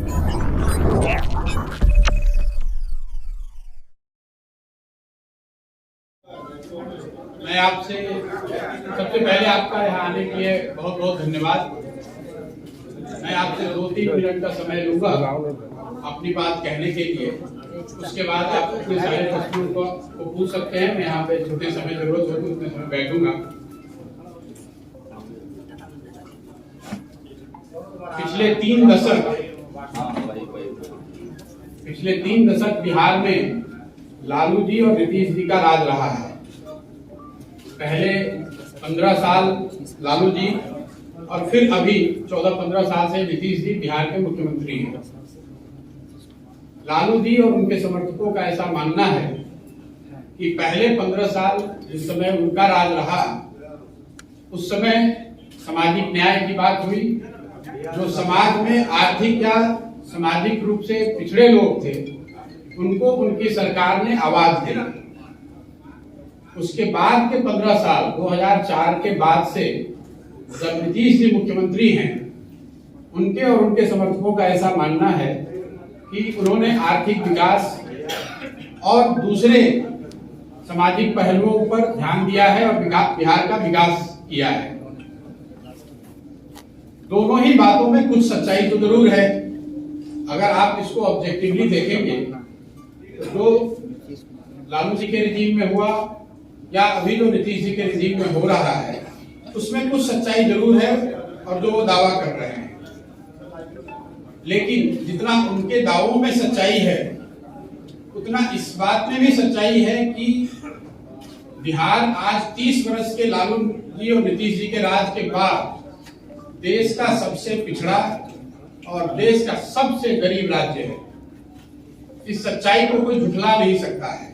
मैं आपसे सबसे पहले आपका यहाँ आने के लिए बहुत बहुत धन्यवाद। मैं आपसे 2-3 मिनट का समय लूंगा अपनी बात कहने के लिए। उसके बाद आप अपने सारे प्रश्नों को पूछ सकते हैं। मैं यहाँ पे जितने समय जरूरत होगी उतने समय बैठूंगा। पिछले 3 दशक बिहार में लालू जी और नीतीश जी का राज रहा है। पहले 15 साल लालू जी और फिर अभी 14-15 साल से नीतीश जी बिहार के मुख्यमंत्री हैं। लालू जी और उनके समर्थकों का ऐसा मानना है कि पहले 15 साल जिस समय उनका राज रहा, उस समय सामाजिक न्याय की बात हुई। जो समाज में आर्थिक या सामाजिक रूप से पिछड़े लोग थे, उनको उनकी सरकार ने आवाज दी। उसके बाद के 15 साल 2004 के बाद से जब नीतीश जी मुख्यमंत्री हैं, उनके और उनके समर्थकों का ऐसा मानना है कि उन्होंने आर्थिक विकास और दूसरे सामाजिक पहलुओं पर ध्यान दिया है और बिहार का विकास किया है। दोनों ही बातों में कुछ सच्चाई तो जरूर है। अगर आप इसको ऑब्जेक्टिवली देखेंगे, जो लालू जी के रिजीम में हुआ या अभी जो नीतीश जी के रिजीम में हो रहा है, उसमें कुछ सच्चाई जरूर है और जो वो दावा कर रहे हैं। लेकिन जितना उनके दावों में सच्चाई है, उतना इस बात में भी सच्चाई है कि बिहार आज 30 वर्ष के लालू जी और नीतीश जी के राज के बाद देश का सबसे पिछड़ा और देश का सबसे गरीब राज्य है। इस सच्चाई को कोई झुठला नहीं सकता है।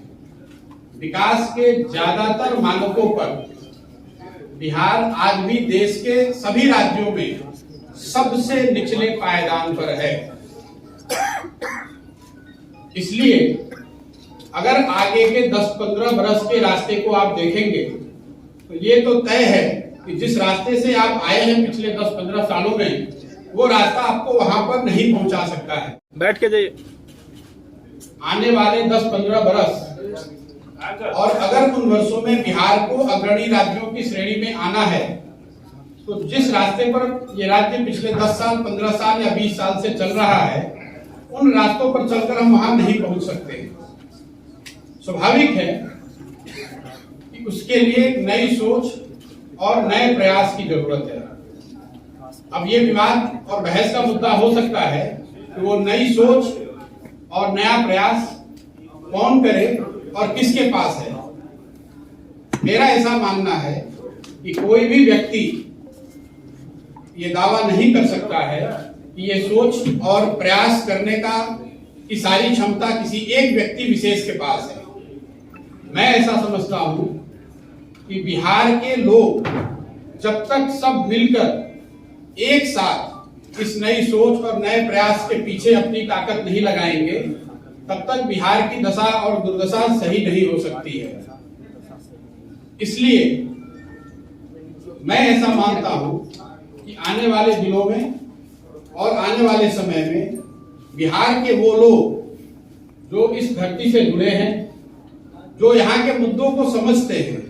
विकास के ज्यादातर मानकों पर बिहार आज भी देश के सभी राज्यों में सबसे निचले पायदान पर है। इसलिए अगर आगे के 10-15 वर्ष के रास्ते को आप देखेंगे तो ये तो तय है कि जिस रास्ते से आप आए हैं पिछले 10-15 सालों में, वो रास्ता आपको वहां पर नहीं पहुंचा सकता है। बैठ के जाइए। आने वाले 10-15 वर्ष और अगर उन वर्षों में बिहार को अग्रणी राज्यों की श्रेणी में आना है, तो जिस रास्ते पर ये राज्य पिछले 10 साल, 15 साल या 20 साल से चल रहा है, उन रास्तों पर चलकर हम वहां नहीं पहुंच सकते। स्वाभाविक है कि उसके लिए नई सोच और नए प्रयास की जरूरत है। अब ये विवाद और बहस का मुद्दा हो सकता है कि वो नई सोच और नया प्रयास कौन करे और किसके पास है। मेरा ऐसा मानना है कि कोई भी व्यक्ति ये दावा नहीं कर सकता है कि ये सोच और प्रयास करने की सारी क्षमता किसी एक व्यक्ति विशेष के पास है। मैं ऐसा समझता हूं कि बिहार के लोग जब तक सब मिलकर एक साथ इस नई सोच और नए प्रयास के पीछे अपनी ताकत नहीं लगाएंगे, तब तक बिहार की दशा और दुर्दशा सही नहीं हो सकती है। इसलिए मैं ऐसा मानता हूं कि आने वाले दिनों में और आने वाले समय में बिहार के वो लोग जो इस धरती से जुड़े हैं, जो यहाँ के मुद्दों को समझते हैं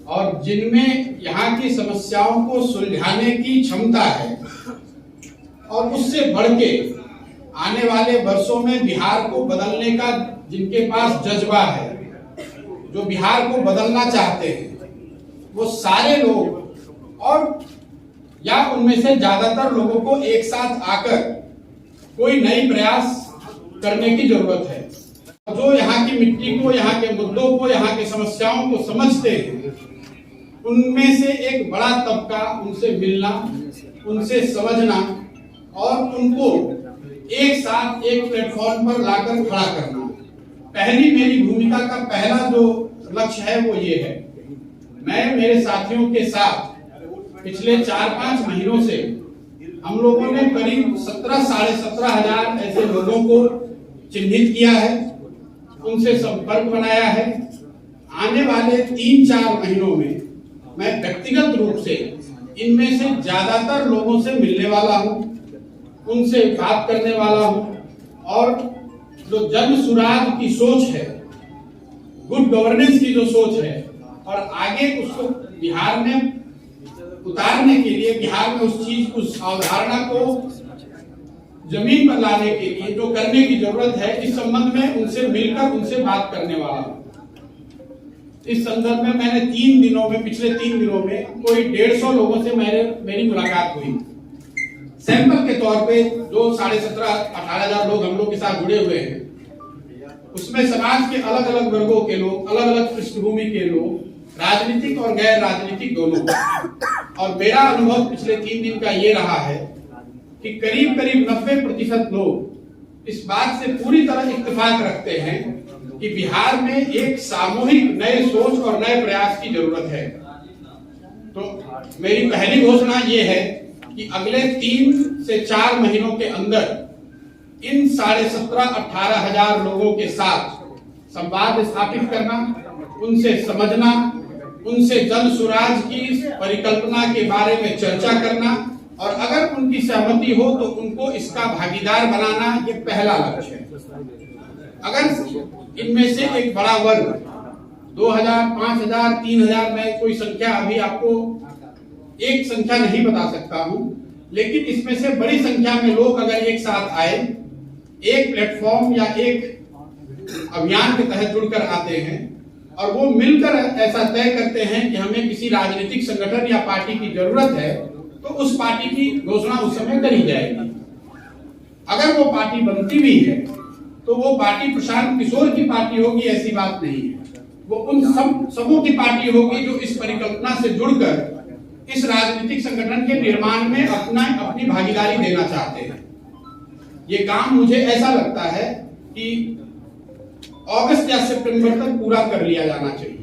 और जिनमें यहाँ की समस्याओं को सुलझाने की क्षमता है, और उससे बढ़ के आने वाले वर्षों में बिहार को बदलने का जिनके पास जज्बा है, जो बिहार को बदलना चाहते हैं, वो सारे लोग और या उनमें से ज्यादातर लोगों को एक साथ आकर कोई नई प्रयास करने की जरूरत है। जो यहाँ की मिट्टी को, यहाँ के मुद्दों को, यहाँ की समस्याओं को समझते हैं, उनमें से एक बड़ा तबका उनसे मिलना, उनसे समझना और उनको एक साथ एक प्लेटफॉर्म पर लाकर खड़ा करना। पहली मेरी भूमिका का पहला जो लक्ष्य है वो ये है। मैं मेरे साथियों के साथ पिछले 4-5 महीनों से हम लोगों ने करीब 17,500 ऐसे लोगों को चिन्हित किया है, उनसे संपर्क बनाया है। आने वाले 3-4 महीनों में मैं व्यक्तिगत रूप से इनमें से ज्यादातर लोगों से मिलने वाला हूं, उनसे बात करने वाला हूं और जो जन सुराज की सोच है, गुड गवर्नेंस की जो सोच है और आगे उसको बिहार में उतारने के लिए, बिहार में उस चीज, उस अवधारणा को जमीन पर लाने के लिए जो करने की जरूरत है, इस संबंध में उनसे मिलकर उनसे बात करने वाला हूं। इस संदर्भ में मैंने पिछले 3 दिनों में कोई 150 लोगों से मेरी मुलाकात हुई। सैंपल के तौर पे जो 17,500-18,000 लोग हम लोग के साथ जुड़े हुए हैं, उसमें समाज के अलग अलग वर्गों के लोग, अलग अलग पृष्ठभूमि के लोग, राजनीतिक और गैर राजनीतिक दोनों। और मेरा अनुभव पिछले 3 दिन का ये रहा है कि करीब 90% लोग इस बात से पूरी तरह इत्तेफाक रखते हैं कि बिहार में एक सामूहिक नए सोच और नए प्रयास की जरूरत है। तो मेरी पहली घोषणा ये है कि अगले 3 से 4 महीनों के अंदर इन 17,500-18,000 लोगों के साथ संवाद स्थापित करना, उनसे समझना, उनसे जन सुराज की परिकल्पना के बारे में चर्चा करना और अगर उनकी सहमति हो तो उनको इसका भागीदार बनाना, ये पहला लक्ष्य है। अगर इनमें से एक बड़ा वर्ग 2,000, 5,000, 3,000, मैं कोई संख्या अभी आपको एक संख्या नहीं बता सकता हूं, लेकिन इसमें से बड़ी संख्या में लोग अगर एक साथ आए, एक प्लेटफॉर्म या एक अभियान के तहत जुड़कर आते हैं और वो मिलकर ऐसा तय करते हैं कि हमें किसी राजनीतिक संगठन या पार्टी की जरूरत है, तो उस पार्टी की घोषणा उस समय करी जाएगी। अगर वो पार्टी बनती भी है तो वो पार्टी प्रशांत किशोर की पार्टी होगी, ऐसी बात नहीं है। वो उन सबों की पार्टी होगी जो इस परिकल्पना से जुड़कर इस राजनीतिक संगठन के निर्माण में अपनी भागीदारी देना चाहते हैं। ये काम मुझे ऐसा लगता है कि अगस्त या सितंबर तक पूरा कर लिया जाना चाहिए।